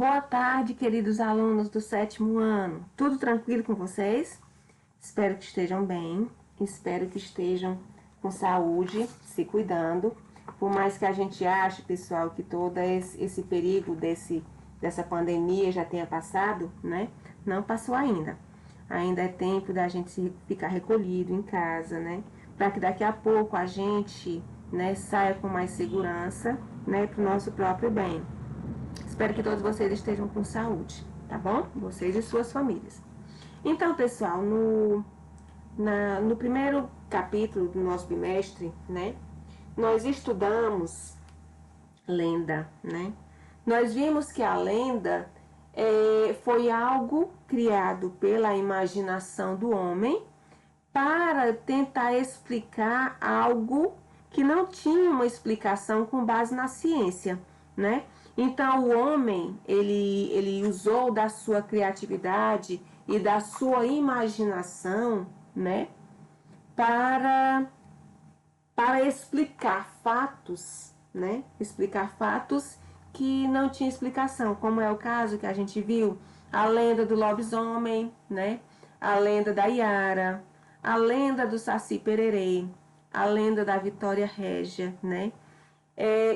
Boa tarde, queridos alunos do 7º ano. Tudo tranquilo com vocês? Espero que estejam bem, espero que estejam com saúde, se cuidando. Por mais que a gente ache, pessoal, que todo esse perigo dessa pandemia já tenha passado, né? Não passou ainda. Ainda é tempo da gente ficar recolhido em casa, né? Para que daqui a pouco a gente, né, saia com mais segurança, né, para o nosso próprio bem. Espero que todos vocês estejam com saúde, tá bom? Vocês e suas famílias. Então, pessoal, no primeiro capítulo do nosso bimestre, né, nós estudamos lenda, né? Nós vimos que a lenda foi algo criado pela imaginação do homem para tentar explicar algo que não tinha uma explicação com base na ciência, né? Então o homem, ele usou da sua criatividade e da sua imaginação, né? Para explicar fatos, né? Explicar fatos que não tinha explicação, como é o caso que a gente viu, a lenda do lobisomem, né? A lenda da Iara, a lenda do Saci Pererê, a lenda da Vitória Régia, né?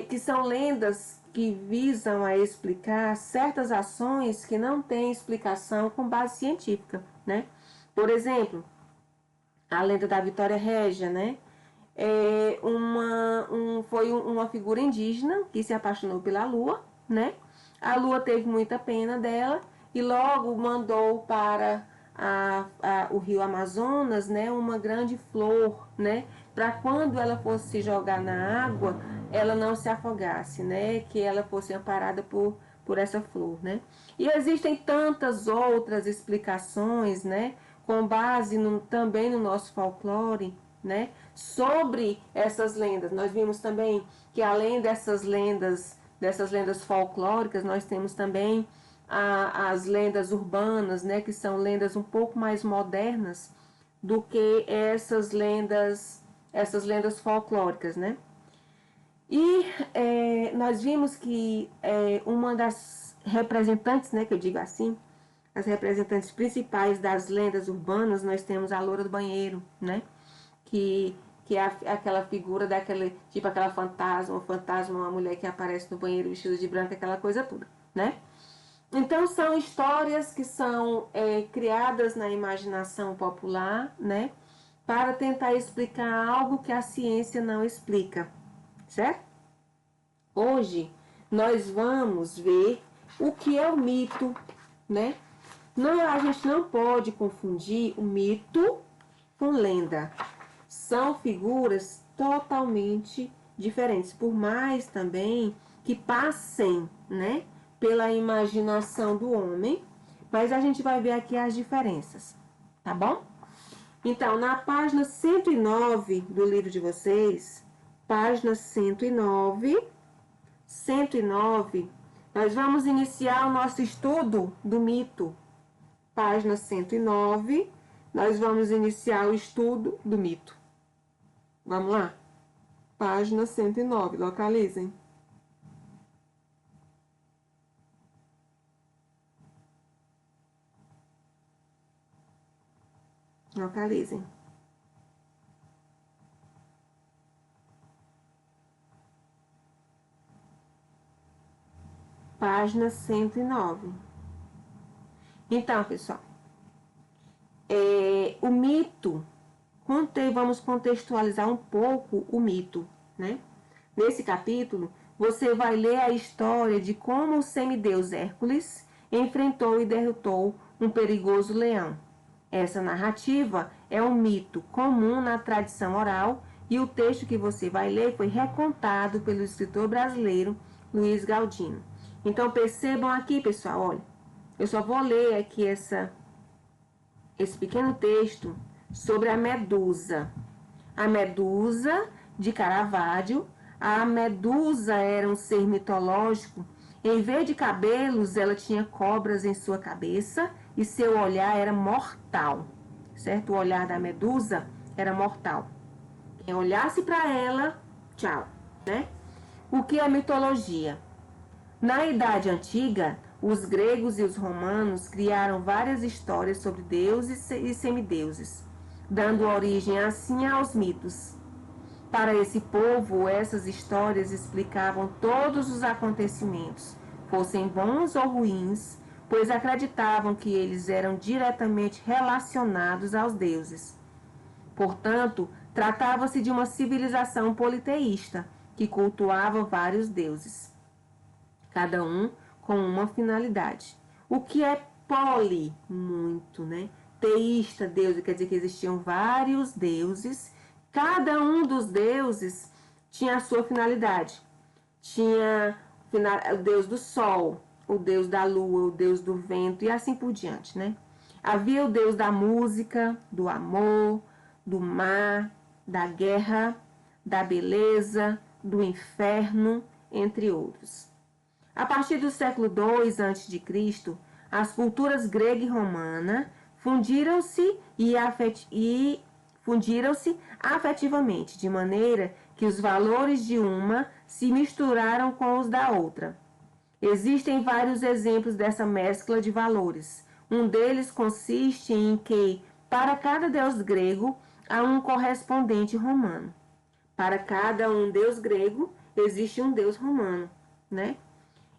Que são lendas que visam a explicar certas ações que não têm explicação com base científica, né? Por exemplo, a lenda da Vitória Régia, né? Foi uma figura indígena que se apaixonou pela lua, né? A lua teve muita pena dela e logo mandou para o rio Amazonas, né, uma grande flor, né, para quando ela fosse se jogar na água, ela não se afogasse, né, que ela fosse amparada por essa flor, né. E existem tantas outras explicações, né, com base também no nosso folclore, né, sobre essas lendas. Nós vimos também que além dessas lendas folclóricas, nós temos também as lendas urbanas, né, que são lendas um pouco mais modernas do que essas lendas folclóricas, né? E nós vimos que uma das representantes, né, que eu digo assim, as representantes principais das lendas urbanas, nós temos a Loura do Banheiro, né? Que é aquela figura daquele, tipo aquela fantasma, uma mulher que aparece no banheiro vestida de branco, aquela coisa toda, né? Então são histórias que são criadas na imaginação popular, né? Para tentar explicar algo que a ciência não explica, certo? Hoje nós vamos ver o que é o mito, né? Não, a gente não pode confundir o mito com lenda. São figuras totalmente diferentes, por mais também que passem, né, pela imaginação do homem, mas a gente vai ver aqui as diferenças, tá bom? Então, na página 109 do livro de vocês, página 109, nós vamos iniciar o nosso estudo do mito. Página 109, nós vamos iniciar o estudo do mito. Vamos lá? Página 109, localizem. Localizem. Página 109. Então, pessoal, o mito, vamos contextualizar um pouco o mito, né? Nesse capítulo, você vai ler a história de como o semideus Hércules enfrentou e derrotou um perigoso leão. Essa narrativa é um mito comum na tradição oral e o texto que você vai ler foi recontado pelo escritor brasileiro Luiz Galdino. Então percebam aqui, pessoal, olha, eu só vou ler aqui esse pequeno texto sobre a Medusa. A Medusa de Caravaggio. A Medusa era um ser mitológico. Em vez de cabelos, ela tinha cobras em sua cabeça e seu olhar era mortal, certo? O olhar da Medusa era mortal. Quem olhasse para ela, tchau, né? O que é mitologia? Na Idade Antiga, Os gregos e os romanos criaram várias histórias sobre deuses e semideuses, dando origem assim aos mitos. Para esse povo, essas histórias explicavam todos os acontecimentos, fossem bons ou ruins, pois acreditavam que eles eram diretamente relacionados aos deuses. Portanto, tratava-se de uma civilização politeísta, que cultuava vários deuses, cada um com uma finalidade. O que é poli? Muito, né? Teísta, Deus, quer dizer que existiam vários deuses, cada um dos deuses tinha a sua finalidade. Tinha o deus do sol, o deus da lua, o deus do vento e assim por diante, né? Havia o deus da música, do amor, do mar, da guerra, da beleza, do inferno, entre outros. A partir do século II a.C., as culturas grega e romana fundiram-se afetivamente, de maneira que os valores de uma se misturaram com os da outra. Existem vários exemplos dessa mescla de valores. Um deles consiste em que, para cada deus grego, há um correspondente romano. Para cada um deus grego, existe um deus romano, né?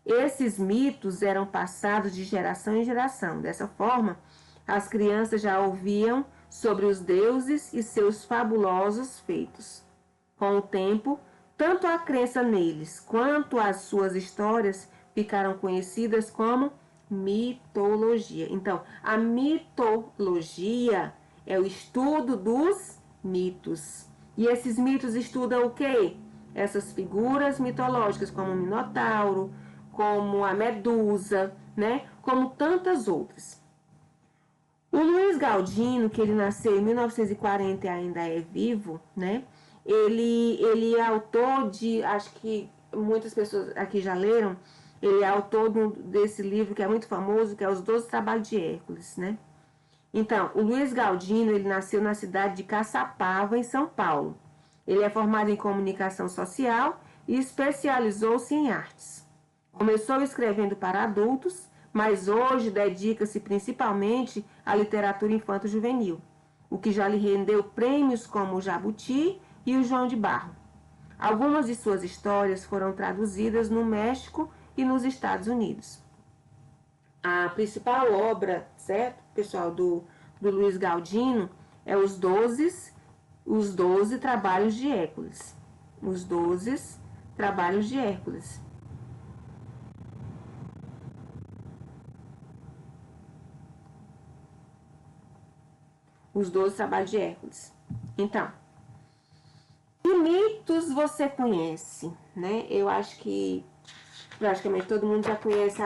Esses mitos eram passados de geração em geração. Dessa forma, as crianças já ouviam sobre os deuses e seus fabulosos feitos. Com o tempo, tanto a crença neles quanto as suas histórias ficaram conhecidas como mitologia. Então, a mitologia é o estudo dos mitos. E esses mitos estudam o quê? Essas figuras mitológicas, como o Minotauro, como a Medusa, né? Como tantas outras. O Luiz Galdino, que ele nasceu em 1940 e ainda é vivo, né? Ele é autor de, acho que muitas pessoas aqui já leram, ele é autor desse livro que é muito famoso, que é Os 12 Trabalhos de Hércules, né? Então, o Luiz Galdino, ele nasceu na cidade de Caçapava, em São Paulo. Ele é formado em comunicação social e especializou-se em artes. Começou escrevendo para adultos, mas hoje dedica-se principalmente à literatura infanto-juvenil, o que já lhe rendeu prêmios como o Jabuti e o João de Barro. Algumas de suas histórias foram traduzidas no México e nos Estados Unidos. A principal obra, certo, pessoal, do Luiz Galdino é os 12 Trabalhos de Hércules. Os 12 Trabalhos de Hércules. Os 12 Trabalhos de Hércules. Então, que mitos você conhece, né? Eu acho que praticamente todo mundo já conhece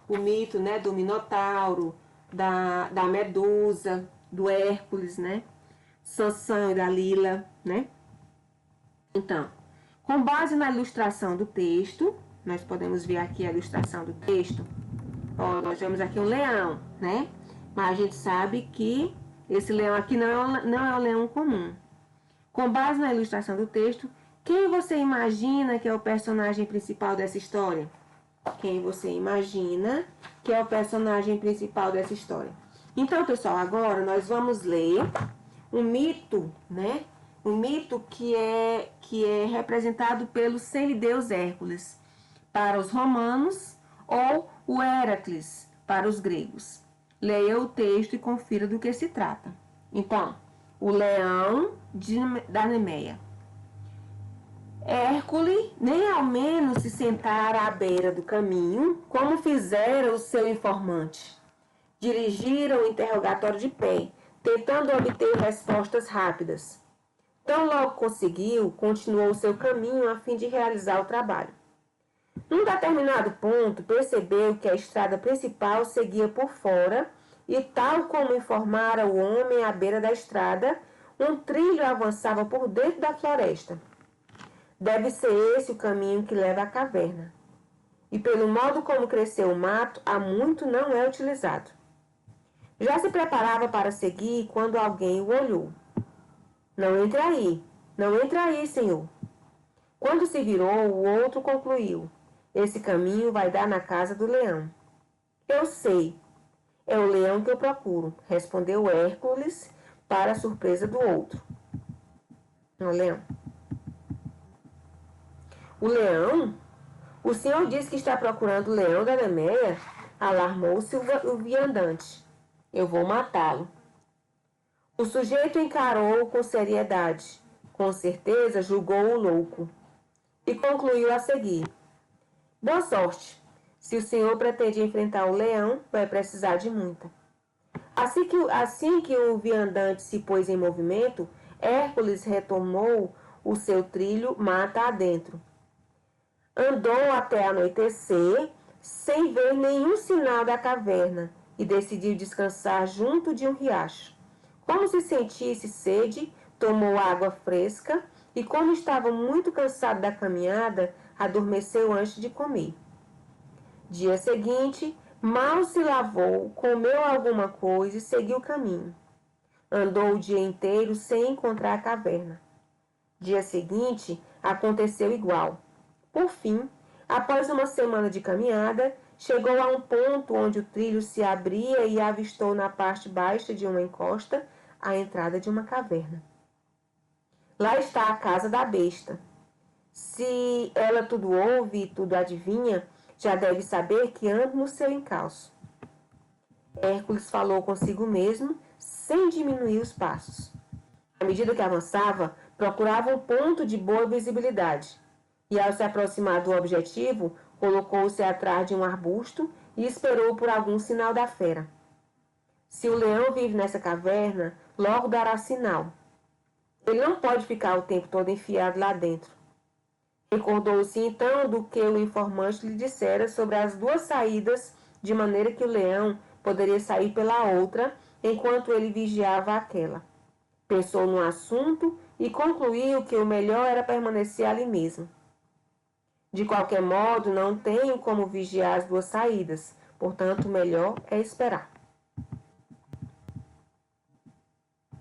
o mito, né, do Minotauro, da Medusa, do Hércules, né? Sansão e Dalila, né? Então, com base na ilustração do texto, nós podemos ver aqui a ilustração do texto. Ó, nós vemos aqui um leão, né? Mas a gente sabe que esse leão aqui não é um leão comum. Com base na ilustração do texto, quem você imagina que é o personagem principal dessa história? Quem você imagina que é o personagem principal dessa história? Então, pessoal, agora nós vamos ler um mito, né? Um mito que é representado pelo semideus Hércules para os romanos ou o Heracles para os gregos. Leia o texto e confira do que se trata. Então, o leão da Nemeia. Hércules nem ao menos se sentara à beira do caminho, como fizera o seu informante. Dirigiram o interrogatório de pé, tentando obter respostas rápidas. Tão logo conseguiu, continuou o seu caminho a fim de realizar o trabalho. Num determinado ponto, percebeu que a estrada principal seguia por fora e, tal como informara o homem à beira da estrada, um trilho avançava por dentro da floresta. Deve ser esse o caminho que leva à caverna. E pelo modo como cresceu o mato, há muito não é utilizado. Já se preparava para seguir quando alguém o olhou. Não entre aí, senhor. Quando se virou, o outro concluiu. Esse caminho vai dar na casa do leão. Eu sei. É o leão que eu procuro, respondeu Hércules, para a surpresa do outro. O leão. O leão? O senhor disse que está procurando o leão da Nemeia? Alarmou-se o viandante. Eu vou matá-lo. O sujeito encarou-o com seriedade. Com certeza julgou-o louco. E concluiu a seguir. Boa sorte. Se o senhor pretende enfrentar o leão, vai precisar de muita. Assim que o viandante se pôs em movimento, Hércules retomou o seu trilho mata adentro. Andou até anoitecer, sem ver nenhum sinal da caverna, e decidiu descansar junto de um riacho. Como se sentisse sede, tomou água fresca e, como estava muito cansado da caminhada, adormeceu antes de comer. Dia seguinte, mal se lavou, comeu alguma coisa e seguiu o caminho. Andou o dia inteiro sem encontrar a caverna. Dia seguinte, aconteceu igual. Por fim, após uma semana de caminhada, chegou a um ponto onde o trilho se abria e avistou na parte baixa de uma encosta a entrada de uma caverna. Lá está a casa da besta. Se ela tudo ouve e tudo adivinha, já deve saber que ando no seu encalço. Hércules falou consigo mesmo, sem diminuir os passos. À medida que avançava, procurava um ponto de boa visibilidade. E ao se aproximar do objetivo, colocou-se atrás de um arbusto e esperou por algum sinal da fera. Se o leão vive nessa caverna, logo dará sinal. Ele não pode ficar o tempo todo enfiado lá dentro. Recordou-se então do que o informante lhe dissera sobre as duas saídas, de maneira que o leão poderia sair pela outra, enquanto ele vigiava aquela. Pensou no assunto e concluiu que o melhor era permanecer ali mesmo. De qualquer modo, não tenho como vigiar as duas saídas, portanto, o melhor é esperar.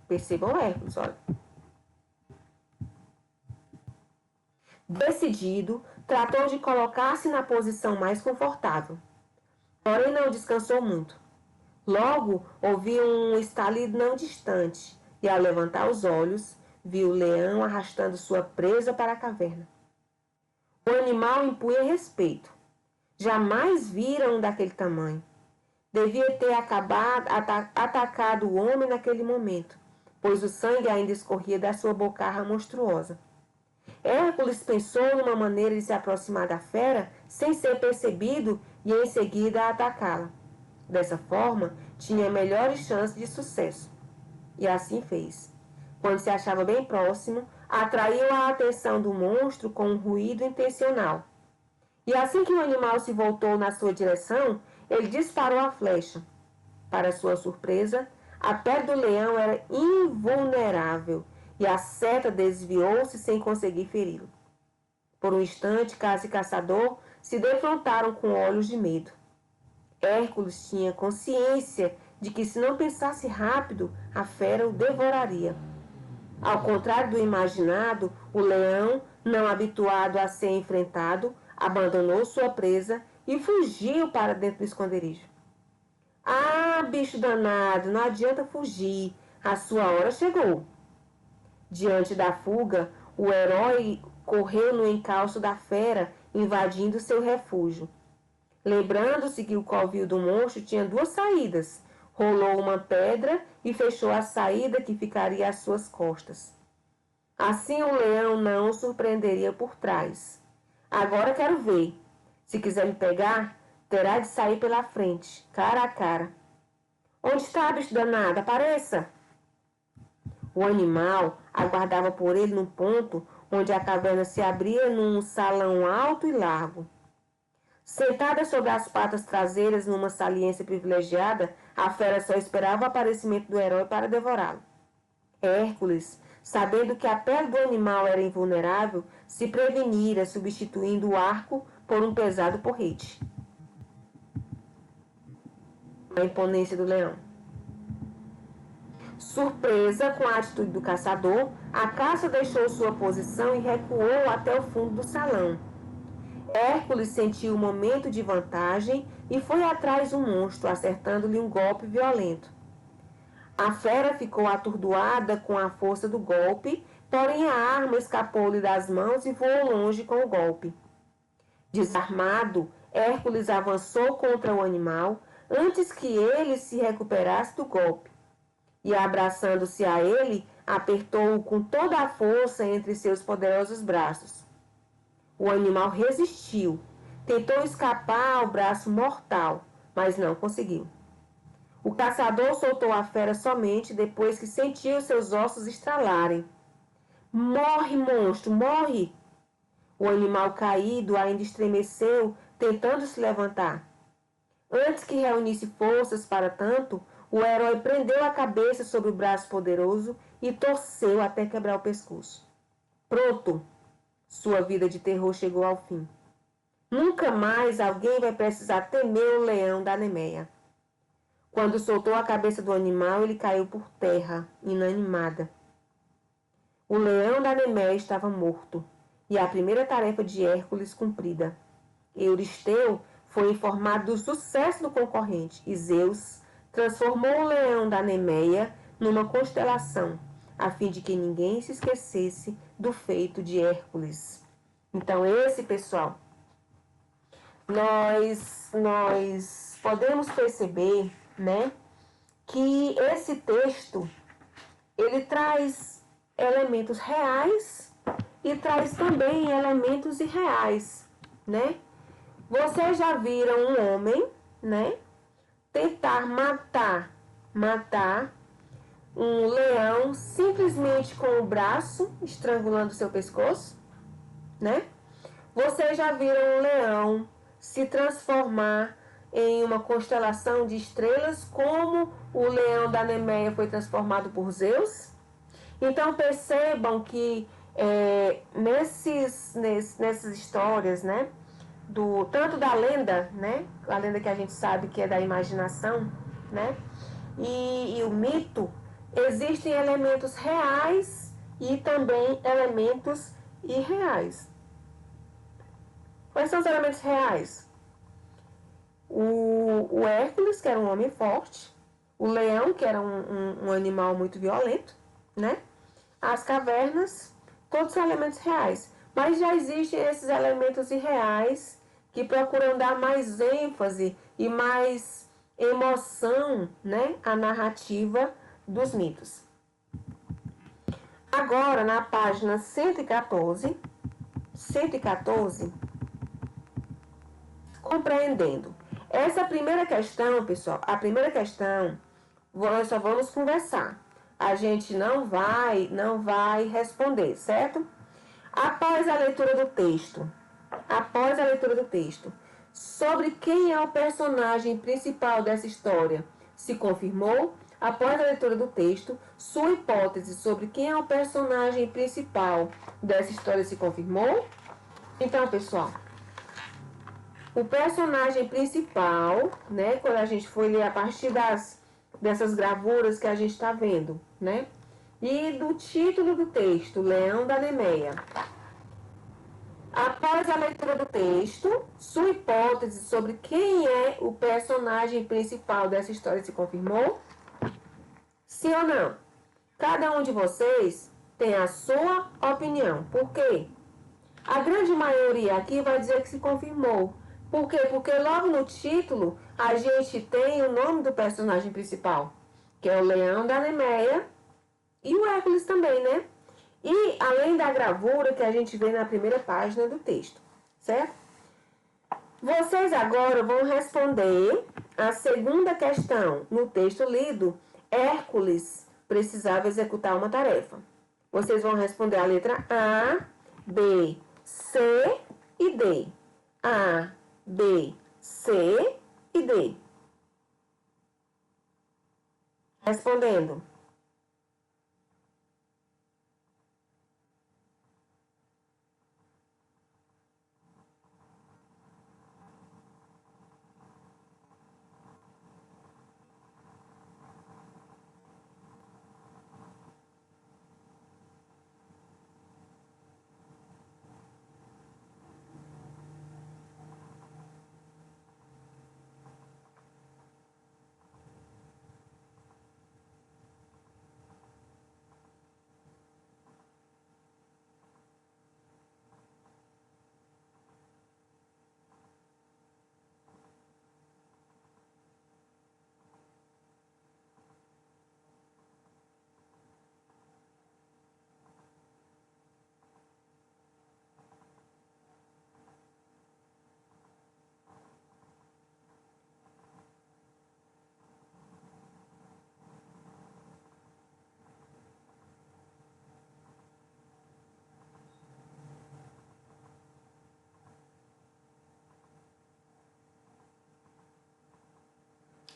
Percebam Hércules, olha. Decidido, tratou de colocar-se na posição mais confortável. Porém, não descansou muito. Logo, ouviu um estalido não distante e, ao levantar os olhos, viu o leão arrastando sua presa para a caverna. O animal impunha respeito. Jamais vira um daquele tamanho. Devia ter atacado o homem naquele momento, pois o sangue ainda escorria da sua bocarra monstruosa. Hércules pensou numa maneira de se aproximar da fera sem ser percebido e em seguida atacá-la. Dessa forma, tinha melhores chances de sucesso. E assim fez. Quando se achava bem próximo, atraiu a atenção do monstro com um ruído intencional. E assim que o animal se voltou na sua direção, ele disparou a flecha. Para sua surpresa, a pele do leão era invulnerável e a seta desviou-se sem conseguir feri-lo. Por um instante, caça e caçador se defrontaram com olhos de medo. Hércules tinha consciência de que, se não pensasse rápido, a fera o devoraria. Ao contrário do imaginado, o leão, não habituado a ser enfrentado, abandonou sua presa e fugiu para dentro do esconderijo. Ah, bicho danado, não adianta fugir, a sua hora chegou. Diante da fuga, o herói correu no encalço da fera, invadindo seu refúgio. Lembrando-se que o covil do monstro tinha duas saídas, rolou uma pedra e fechou a saída que ficaria às suas costas. Assim o leão não o surpreenderia por trás. Agora quero ver. Se quiser me pegar, terá de sair pela frente, cara a cara. Onde está, bicho danado? Apareça! O animal aguardava por ele num ponto onde a caverna se abria num salão alto e largo. Sentada sobre as patas traseiras numa saliência privilegiada, a fera só esperava o aparecimento do herói para devorá-lo. Hércules, sabendo que a pele do animal era invulnerável, se prevenira, substituindo o arco por um pesado porrete. A imponência do leão. Surpresa com a atitude do caçador, a caça deixou sua posição e recuou até o fundo do salão. Hércules sentiu um momento de vantagem e foi atrás do monstro, acertando-lhe um golpe violento. A fera ficou atordoada com a força do golpe, porém a arma escapou-lhe das mãos e voou longe com o golpe. Desarmado, Hércules avançou contra o animal antes que ele se recuperasse do golpe, e abraçando-se a ele, apertou-o com toda a força entre seus poderosos braços. O animal resistiu, tentou escapar ao braço mortal, mas não conseguiu. O caçador soltou a fera somente depois que sentiu seus ossos estralarem. Morre, monstro, morre! O animal caído ainda estremeceu, tentando se levantar. Antes que reunisse forças para tanto, o herói prendeu a cabeça sobre o braço poderoso e torceu até quebrar o pescoço. Pronto! Sua vida de terror chegou ao fim. Nunca mais alguém vai precisar temer o leão da Nemeia. Quando soltou a cabeça do animal, ele caiu por terra, inanimada. O leão da Nemeia estava morto, e a primeira tarefa de Hércules cumprida. Euristeu foi informado do sucesso do concorrente, e Zeus transformou o leão da Nemeia numa constelação, a fim de que ninguém se esquecesse do feito de Hércules. Então, pessoal, nós podemos perceber, né, que esse texto, ele traz elementos reais e traz também elementos irreais, né? Vocês já viram um homem, né, tentar matar um leão simplesmente com o braço estrangulando seu pescoço, né? Vocês já viram um leão se transformar em uma constelação de estrelas, como o leão da Nemeia foi transformado por Zeus? Então percebam que nessas histórias, né, tanto da lenda, né, a lenda que a gente sabe que é da imaginação, né, e o mito, existem elementos reais e também elementos irreais. Quais são os elementos reais? O Hércules, que era um homem forte, o leão, que era um animal muito violento, né? As cavernas, todos são elementos reais. Mas já existem esses elementos irreais que procuram dar mais ênfase e mais emoção, né, à narrativa dos mitos. Agora, na página 114, compreendendo. Essa primeira questão, pessoal, a primeira questão, nós só vamos conversar. A gente não vai responder, certo? Após a leitura do texto, sobre quem é o personagem principal dessa história se confirmou? Após a leitura do texto, sua hipótese sobre quem é o personagem principal dessa história se confirmou? Então, pessoal, o personagem principal, né, quando a gente for ler a partir dessas gravuras que a gente está vendo, né, e do título do texto, Leão da Nemeia. Após a leitura do texto, sua hipótese sobre quem é o personagem principal dessa história se confirmou? Sim ou não? Cada um de vocês tem a sua opinião. Por quê? A grande maioria aqui vai dizer que se confirmou. Por quê? Porque logo no título a gente tem o nome do personagem principal, que é o Leão da Nemeia e o Hércules também, né? E além da gravura que a gente vê na primeira página do texto, certo? Vocês agora vão responder a segunda questão. No texto lido, Hércules precisava executar uma tarefa. Vocês vão responder a letra A, B, C e D. A, B, C e D. Respondendo.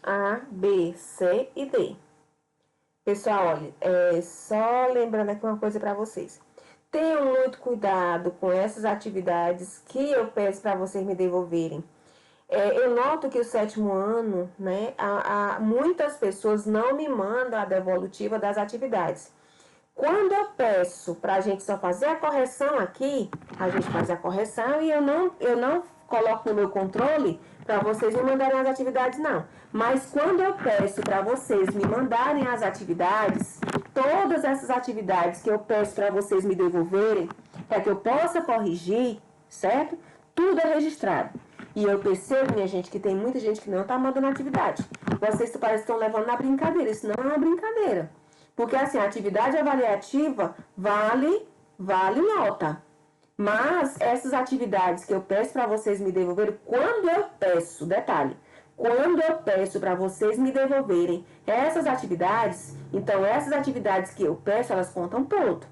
A, B, C e D. Pessoal, olha, só lembrando aqui uma coisa para vocês. Tenham muito cuidado com essas atividades que eu peço para vocês me devolverem. Eu noto que o 7º ano, né, muitas pessoas não me mandam a devolutiva das atividades. Quando eu peço para a gente só fazer a correção aqui, a gente faz a correção e eu não coloco no meu controle para vocês me mandarem as atividades, não. Mas quando eu peço para vocês me mandarem as atividades, todas essas atividades que eu peço para vocês me devolverem, para que eu possa corrigir, certo? Tudo é registrado. E eu percebo, minha gente, que tem muita gente que não está mandando atividade. Vocês parecem que estão levando na brincadeira. Isso não é uma brincadeira. Porque, assim, a atividade avaliativa vale nota. Mas essas atividades que eu peço para vocês me devolverem, quando eu peço, detalhe, quando eu peço para vocês me devolverem essas atividades, então essas atividades que eu peço, elas contam ponto.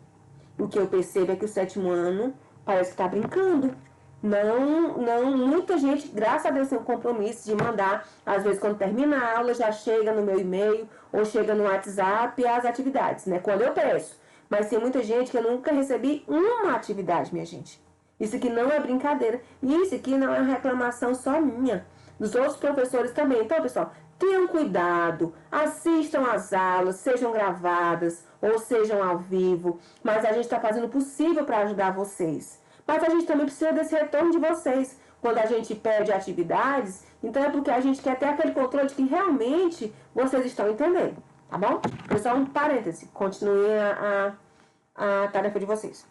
O que eu percebo é que o 7º ano parece que está brincando. Muita gente, graças a Deus, tem um compromisso de mandar, às vezes quando termina a aula, já chega no meu e-mail ou chega no WhatsApp as atividades, né? Quando eu peço. Mas tem muita gente que eu nunca recebi uma atividade, minha gente. Isso aqui não é brincadeira. E isso aqui não é reclamação só minha, dos outros professores também. Então, pessoal, tenham cuidado, assistam às aulas, sejam gravadas ou sejam ao vivo. Mas a gente está fazendo o possível para ajudar vocês. Mas a gente também precisa desse retorno de vocês. Quando a gente pede atividades, então é porque a gente quer ter aquele controle de que realmente vocês estão entendendo, tá bom? Pessoal, um parêntese. Continuem a tarefa de vocês.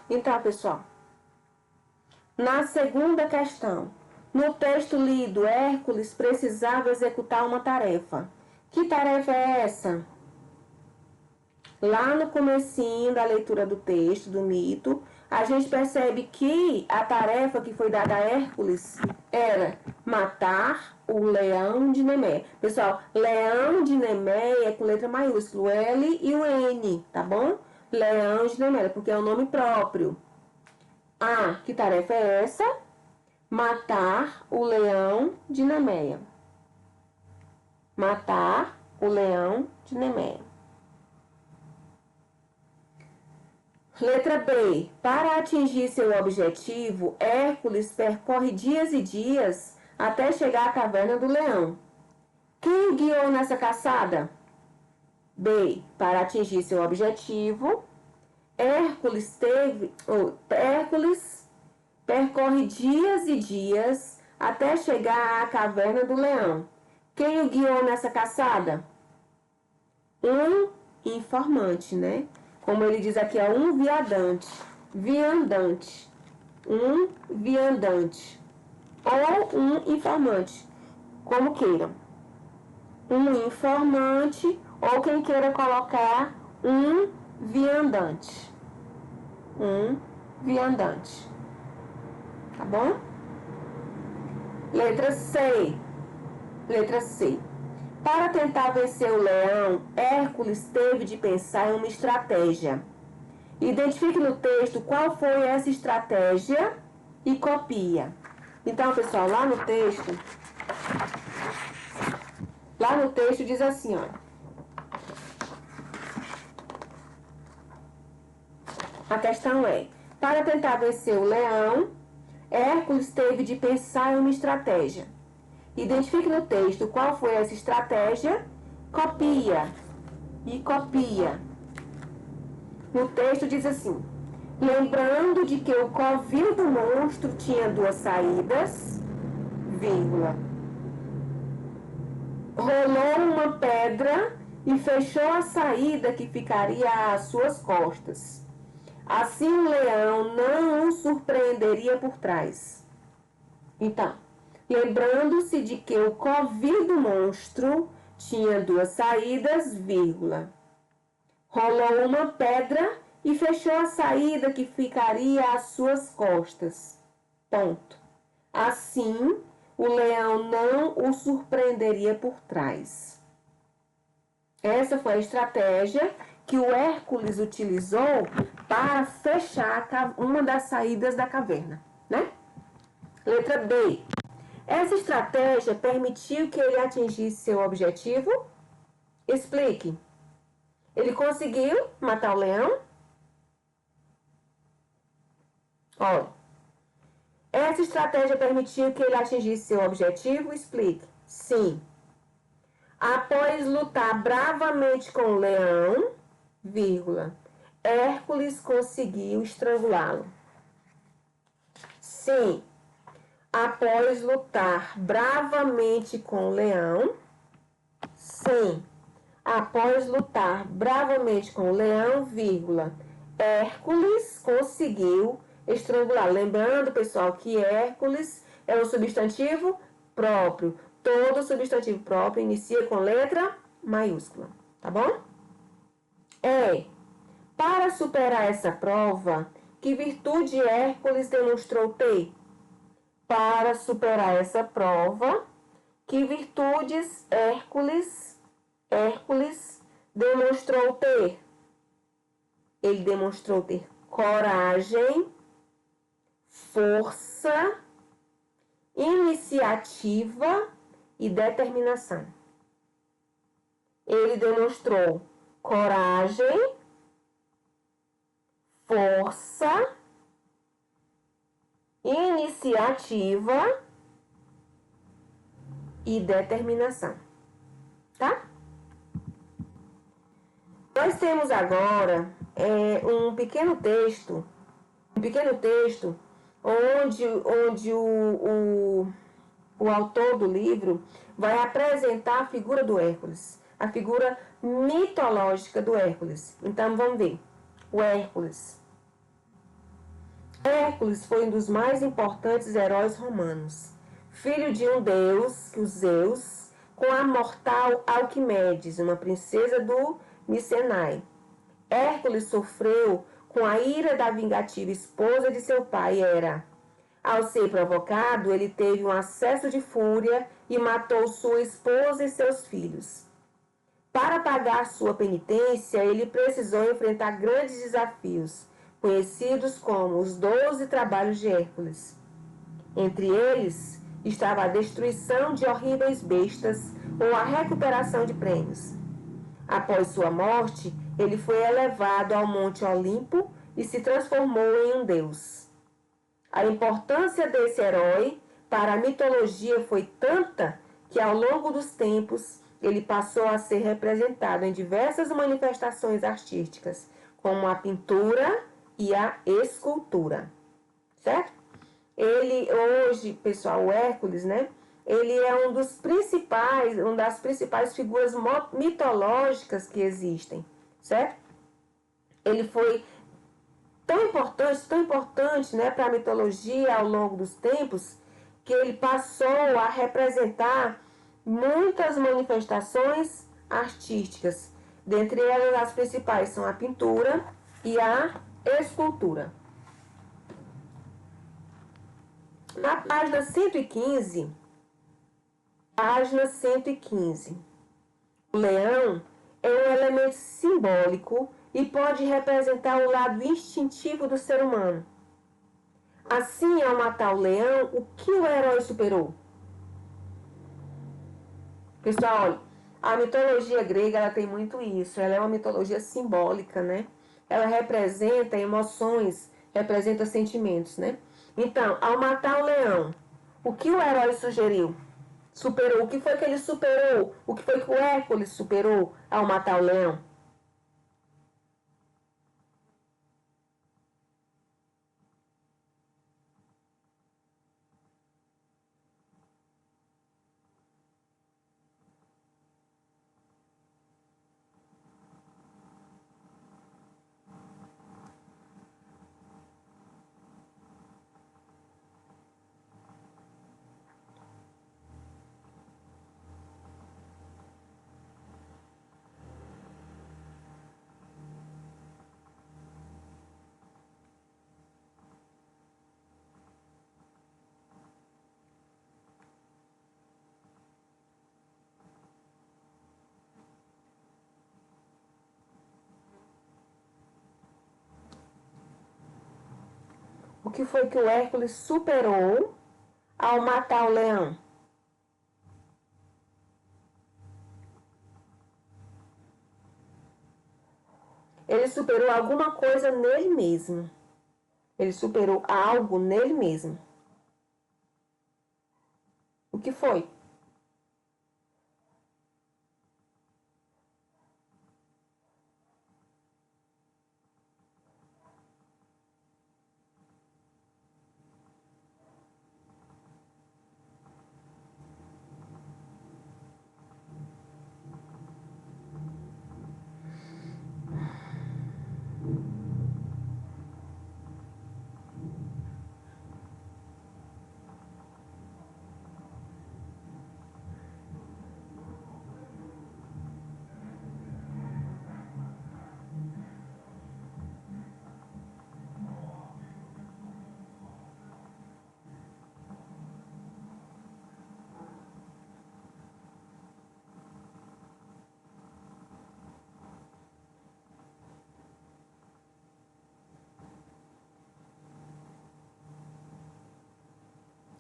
Então, pessoal, na segunda questão, no texto lido, Hércules precisava executar uma tarefa. Que tarefa é essa? Lá no comecinho da leitura do texto, do mito, a gente percebe que a tarefa que foi dada a Hércules era matar o leão de Nemé. Pessoal, leão de Nemé é com letra maiúscula, o L e o N, tá bom? Leão de Nemé, porque é o nome próprio. Ah, que tarefa é essa? Matar o leão de Nemeia. Matar o leão de Nemeia. Letra B. Para atingir seu objetivo, Hércules percorre dias e dias até chegar à caverna do leão. Quem o guiou nessa caçada? B. Para atingir seu objetivo, Hércules percorre dias e dias até chegar à caverna do leão. Quem o guiou nessa caçada? Um informante, né? Como ele diz aqui, é um viandante. Um viandante. Ou um informante, como queiram. Um informante ou quem queira colocar um viandante. Um viandante. Tá bom? Letra C. Letra C. Para tentar vencer o leão, Hércules teve de pensar em uma estratégia. Identifique no texto qual foi essa estratégia e copia. Então, pessoal, lá no texto diz assim, ó. A questão é: para tentar vencer o leão, Hércules teve de pensar em uma estratégia. Identifique no texto qual foi essa estratégia, copia e copia. No texto diz assim: lembrando de que o covil do monstro tinha 2 saídas, vírgula. Rolou uma pedra e fechou a saída que ficaria às suas costas. Assim o leão não o surpreenderia por trás. Então, lembrando-se de que o covil do monstro tinha 2 saídas, vírgula. Rolou uma pedra e fechou a saída que ficaria às suas costas. Ponto. Assim, o leão não o surpreenderia por trás. Essa foi a estratégia que o Hércules utilizou para fechar uma das saídas da caverna, né? Letra B. Essa estratégia permitiu que ele atingisse seu objetivo? Explique. Ele conseguiu matar o leão? Olha. Essa estratégia permitiu que ele atingisse seu objetivo? Explique. Sim. Após lutar bravamente com o leão, vírgula, Hércules conseguiu estrangulá-lo. Sim. Após lutar bravamente com o leão, sim. Após lutar bravamente com o leão, vírgula, Hércules conseguiu estrangular. Lembrando, pessoal, que Hércules é um substantivo próprio. Todo substantivo próprio inicia com letra maiúscula, tá bom? Para superar essa prova, que virtude Hércules demonstrou ter? Para superar essa prova, que virtudes Hércules demonstrou ter? Ele demonstrou ter coragem, força, iniciativa e determinação. Ele demonstrou coragem, força, iniciativa e determinação. Tá? Nós temos agora um pequeno texto onde o autor do livro vai apresentar a figura do Hércules, a figura mitológica do Hércules. Então, vamos ver. O Hércules. Hércules foi um dos mais importantes heróis romanos. Filho de um deus, o Zeus, com a mortal Alquimedes, uma princesa do Micenae. Hércules sofreu com a ira da vingativa esposa de seu pai, Hera. Ao ser provocado, ele teve um acesso de fúria e matou sua esposa e seus filhos. Para pagar sua penitência, ele precisou enfrentar grandes desafios, conhecidos como os 12 trabalhos de Hércules. Entre eles estava a destruição de horríveis bestas ou a recuperação de prêmios. Após sua morte, ele foi elevado ao Monte Olimpo e se transformou em um deus. A importância desse herói para a mitologia foi tanta que, ao longo dos tempos, ele passou a ser representado em diversas manifestações artísticas, como a pintura e a escultura. Certo? Ele hoje, pessoal, o Hércules, né? Ele é uma das principais figuras mitológicas que existem, certo? Ele foi tão importante, né, para a mitologia ao longo dos tempos, que ele passou a representar muitas manifestações artísticas. Dentre elas, as principais são a pintura e a escultura. Na página 115, o leão é um elemento simbólico e pode representar o lado instintivo do ser humano. Assim, ao matar o leão, o que o herói superou? Pessoal, olha, a mitologia grega ela tem muito isso. Ela é uma mitologia simbólica, né? Ela representa emoções, representa sentimentos, né? Então, ao matar o leão, o que o herói superou? O que foi que ele superou? O que foi que o Hércules superou ao matar o leão? O que foi que o Hércules superou ao matar o leão? Ele superou alguma coisa nele mesmo. Ele superou algo nele mesmo. O que foi?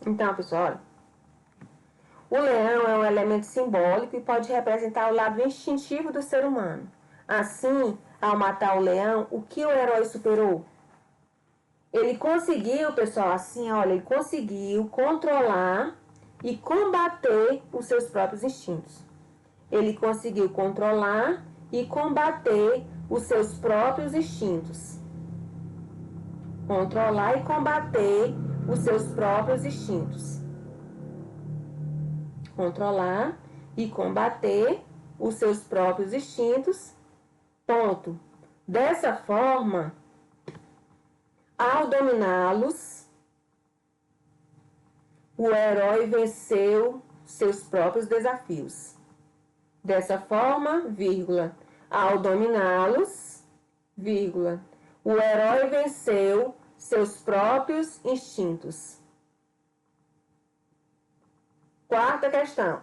Então, pessoal, olha, o leão é um elemento simbólico e pode representar o lado instintivo do ser humano. Assim, ao matar o leão, o que o herói superou? Ele conseguiu, pessoal, assim, olha, ele conseguiu controlar e combater os seus próprios instintos. Ele conseguiu controlar e combater os seus próprios instintos. Controlar e combater os seus próprios instintos. Controlar e combater os seus próprios instintos. Ponto. Dessa forma, ao dominá-los, o herói venceu seus próprios desafios. Dessa forma, vírgula, ao dominá-los, vírgula, o herói venceu seus próprios instintos. Quarta questão.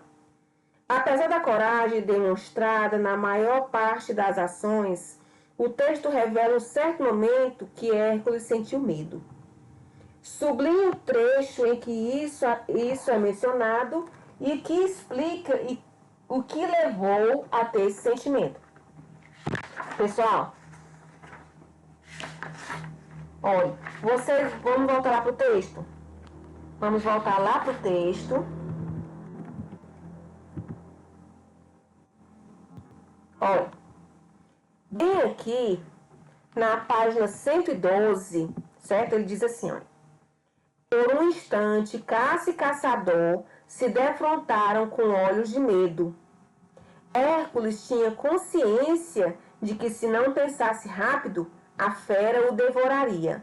Apesar da coragem demonstrada na maior parte das ações, o texto revela um certo momento que Hércules sentiu medo. Sublinhe o trecho em que isso é mencionado e que explica o que levou a ter esse sentimento. Pessoal, olha, vamos voltar lá para o texto. Vamos voltar lá para o texto. Olha, bem aqui, na página 112, certo? Ele diz assim, olha. Por um instante, caça e caçador se defrontaram com olhos de medo. Hércules tinha consciência de que se não pensasse rápido, a fera o devoraria.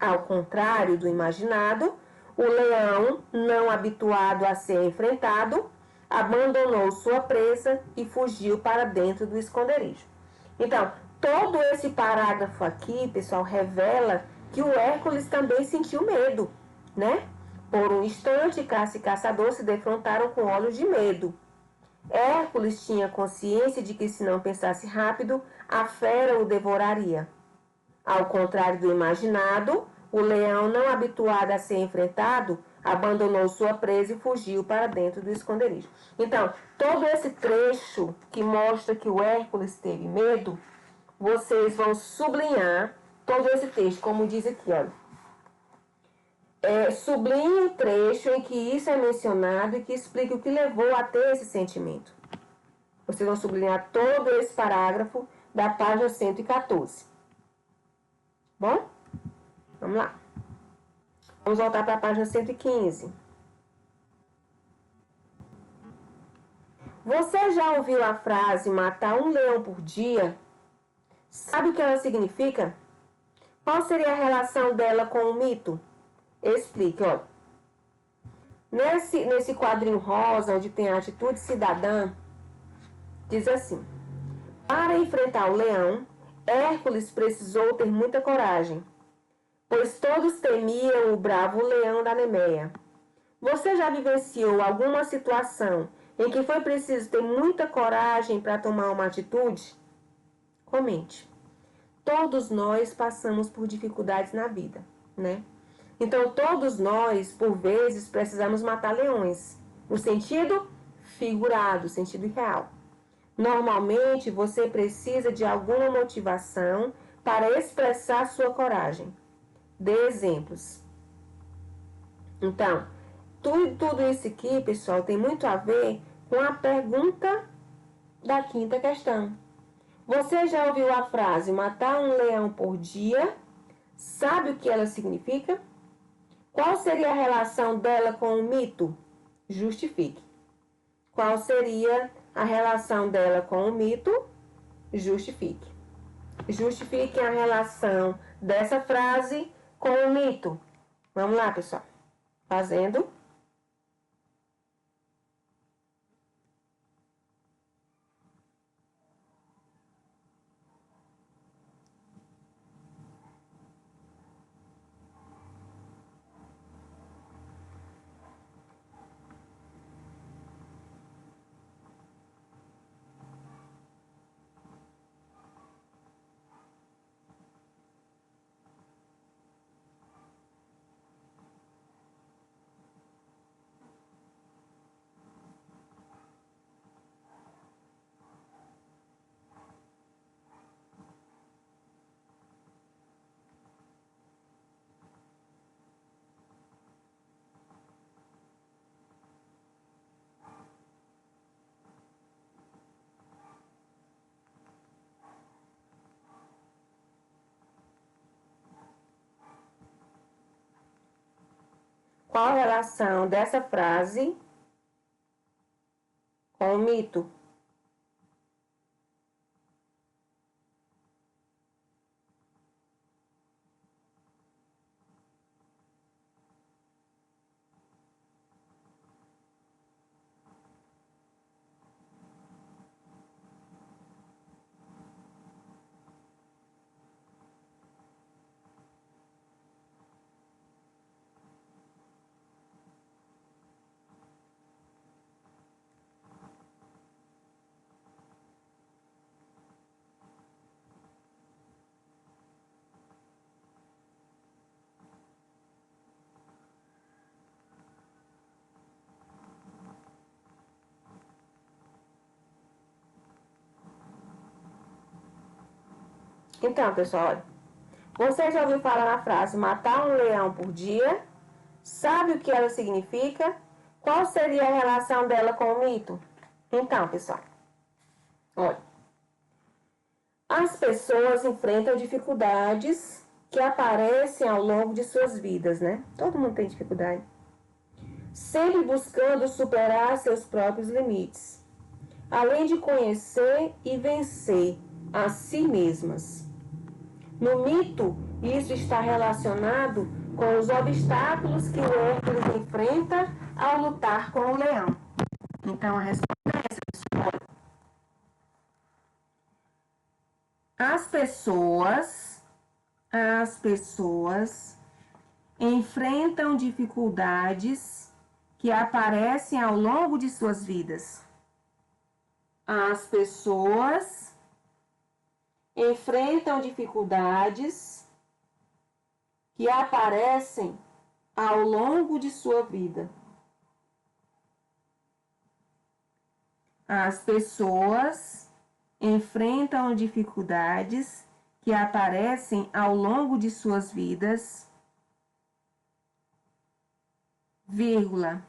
Ao contrário do imaginado, o leão, não habituado a ser enfrentado, abandonou sua presa e fugiu para dentro do esconderijo. Então, todo esse parágrafo aqui, pessoal, revela que o Hércules também sentiu medo, né? Por um instante, caça e caçador se defrontaram com olhos de medo. Hércules tinha consciência de que, se não pensasse rápido, a fera o devoraria. Ao contrário do imaginado, o leão, não habituado a ser enfrentado, abandonou sua presa e fugiu para dentro do esconderijo. Então, todo esse trecho que mostra que o Hércules teve medo, vocês vão sublinhar todo esse texto, como diz aqui, olha. Sublinhe o trecho em que isso é mencionado e que explica o que levou a ter esse sentimento. Vocês vão sublinhar todo esse parágrafo da página 114. Bom? Vamos lá. Vamos voltar para a página 115. Você já ouviu a frase matar um leão por dia? Sabe o que ela significa? Qual seria a relação dela com o mito? Explique, ó. Nesse quadrinho rosa, onde tem a atitude cidadã, diz assim: para enfrentar o leão, Hércules precisou ter muita coragem, pois todos temiam o bravo leão da Nemeia. Você já vivenciou alguma situação em que foi preciso ter muita coragem para tomar uma atitude? Comente. Todos nós passamos por dificuldades na vida, né? Então, todos nós, por vezes, precisamos matar leões, no sentido figurado, sentido real. Normalmente, você precisa de alguma motivação para expressar sua coragem. Dê exemplos. Então, tudo isso aqui, pessoal, tem muito a ver com a pergunta da quinta questão. Você já ouviu a frase matar um leão por dia? Sabe o que ela significa? Qual seria a relação dela com o mito? Justifique. Qual seria a relação dela com o mito? Justifique. Justifique a relação dessa frase com o mito. Vamos lá, pessoal. Fazendo. Qual a relação dessa frase com o mito? Então, pessoal, você já ouviu falar na frase matar um leão por dia? Sabe o que ela significa? Qual seria a relação dela com o mito? Então, pessoal, olha. As pessoas enfrentam dificuldades que aparecem ao longo de suas vidas, né? Todo mundo tem dificuldade. Sempre buscando superar seus próprios limites, além de conhecer e vencer a si mesmas. No mito, isso está relacionado com os obstáculos que o Hércules enfrenta ao lutar com o leão. Então, a resposta é essa, pessoal. As pessoas enfrentam dificuldades que aparecem ao longo de suas vidas. As pessoas enfrentam dificuldades que aparecem ao longo de sua vida. As pessoas enfrentam dificuldades que aparecem ao longo de suas vidas, vírgula,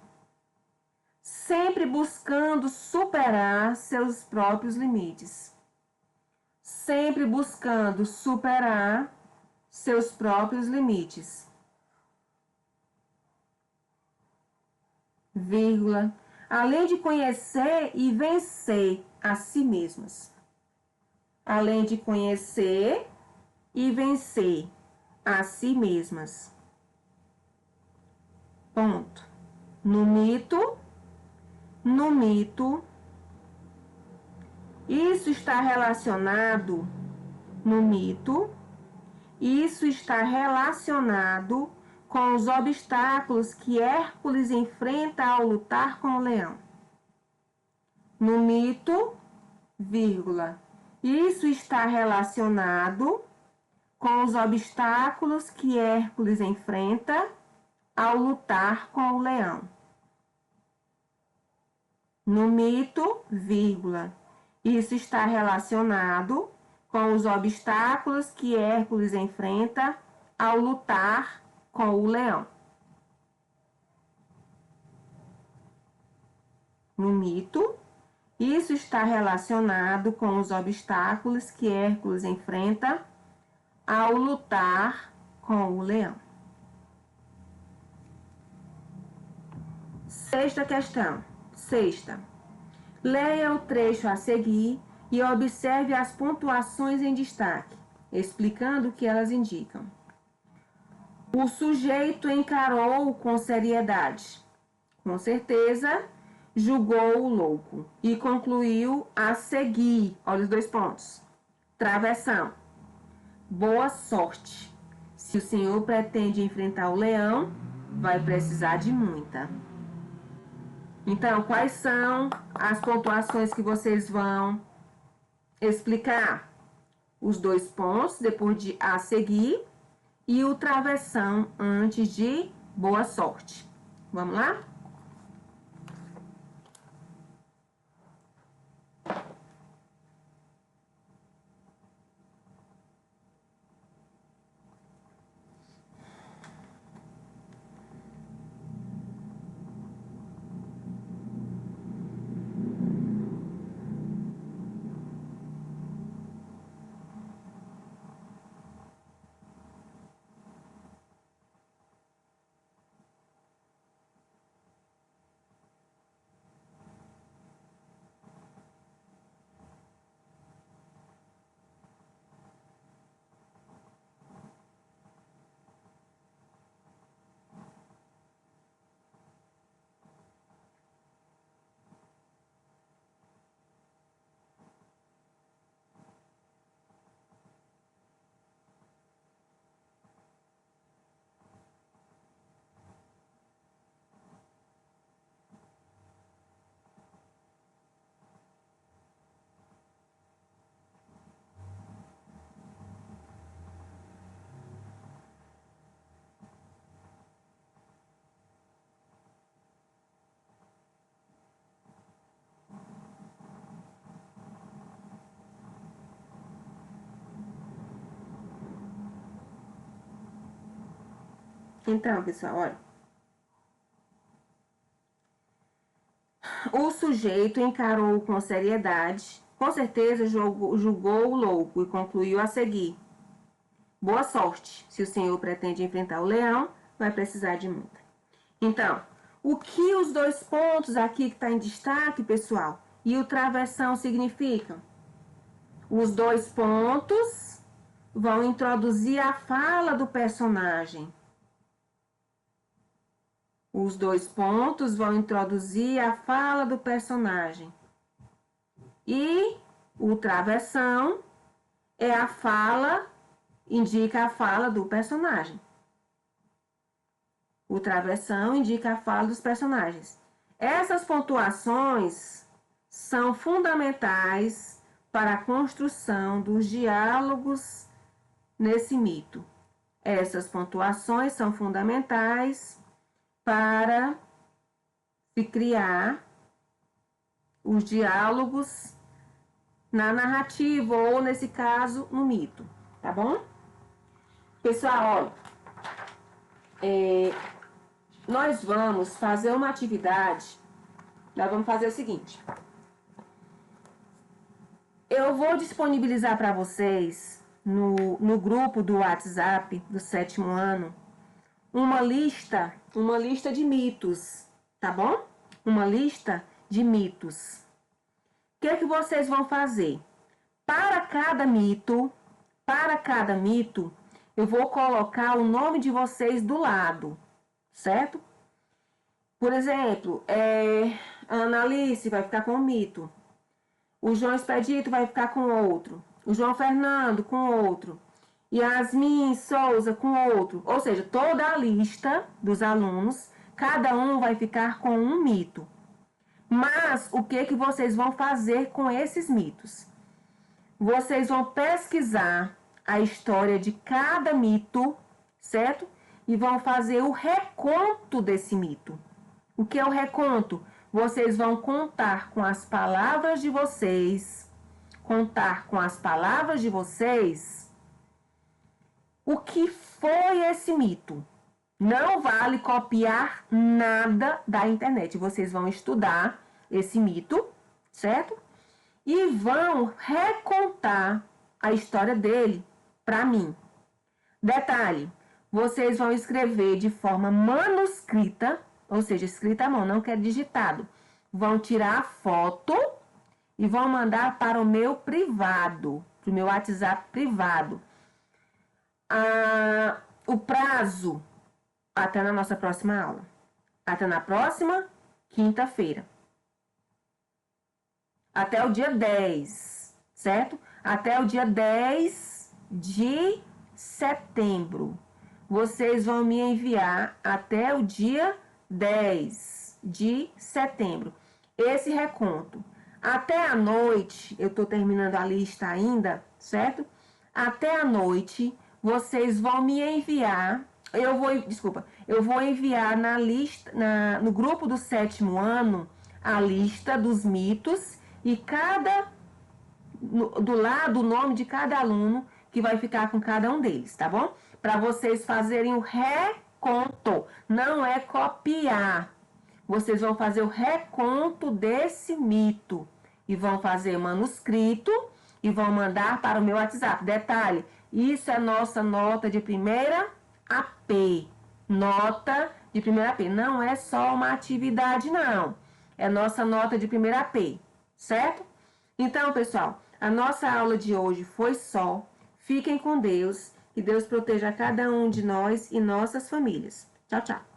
sempre buscando superar seus próprios limites. Sempre buscando superar seus próprios limites. Vírgula, além de conhecer e vencer a si mesmas. Além de conhecer e vencer a si mesmas. Ponto. No mito, isso está relacionado com os obstáculos que Hércules enfrenta ao lutar com o leão. No mito, vírgula, isso está relacionado com os obstáculos que Hércules enfrenta ao lutar com o leão. No mito, vírgula, isso está relacionado com os obstáculos que Hércules enfrenta ao lutar com o leão. No mito, isso está relacionado com os obstáculos que Hércules enfrenta ao lutar com o leão. Sexta questão. Leia o trecho a seguir e observe as pontuações em destaque, explicando o que elas indicam. O sujeito encarou-o com seriedade. Com certeza, julgou-o louco e concluiu a seguir. Olha os 2 pontos. Travessão. Boa sorte. Se o senhor pretende enfrentar o leão, vai precisar de muita. Então, quais são as pontuações que vocês vão explicar? Os 2 pontos, depois de a seguir, e o travessão antes de boa sorte. Vamos lá? Então, pessoal, olha. O sujeito encarou com seriedade, com certeza julgou o louco e concluiu a seguir. Boa sorte. Se o senhor pretende enfrentar o leão, vai precisar de muita. Então, o que os 2 pontos aqui que está em destaque, pessoal, e o travessão significam? Os 2 pontos vão introduzir a fala do personagem. Os 2 pontos vão introduzir a fala do personagem. E o travessão é a fala, indica a fala do personagem. O travessão indica a fala dos personagens. Essas pontuações são fundamentais para a construção dos diálogos nesse mito. Essas pontuações são fundamentais para se criar os diálogos na narrativa ou, nesse caso, no mito, tá bom? Pessoal, nós vamos fazer uma atividade. Nós vamos fazer o seguinte. Eu vou disponibilizar para vocês no grupo do WhatsApp do 7º ano uma lista de mitos, tá bom? Uma lista de mitos. O que é que vocês vão fazer? Para cada mito, eu vou colocar o nome de vocês do lado, certo? Por exemplo, a Ana Alice vai ficar com um mito. O João Expedito vai ficar com outro. O João Fernando com outro. Yasmin Souza com outro. Ou seja, toda a lista dos alunos, cada um vai ficar com um mito. Mas o que vocês vão fazer com esses mitos? Vocês vão pesquisar a história de cada mito, certo? E vão fazer o reconto desse mito. O que é o reconto? Vocês vão contar com as palavras de vocês, o que foi esse mito. Não vale copiar nada da internet. Vocês vão estudar esse mito, certo? E vão recontar a história dele para mim. Detalhe, vocês vão escrever de forma manuscrita, ou seja, escrita à mão, não quer digitado. Vão tirar a foto e vão mandar para o meu privado, para o meu WhatsApp privado. O prazo até na nossa próxima aula. Até na próxima quinta-feira. Até o dia 10, certo? Até o dia 10 de setembro. Vocês vão me enviar até o dia 10 de setembro esse reconto. Até a noite, eu tô terminando a lista ainda, certo? Até a noite, vocês vão me enviar, eu vou enviar na lista, no grupo do 7º ano, a lista dos mitos e do lado o nome de cada aluno que vai ficar com cada um deles, tá bom? Para vocês fazerem o reconto, não é copiar. Vocês vão fazer o reconto desse mito e vão fazer manuscrito e vão mandar para o meu WhatsApp. Detalhe, isso é nossa nota de primeira AP. Nota de primeira AP. Não é só uma atividade, não. É nossa nota de primeira AP, certo? Então, pessoal, a nossa aula de hoje foi só. Fiquem com Deus. Que Deus proteja cada um de nós e nossas famílias. Tchau, tchau.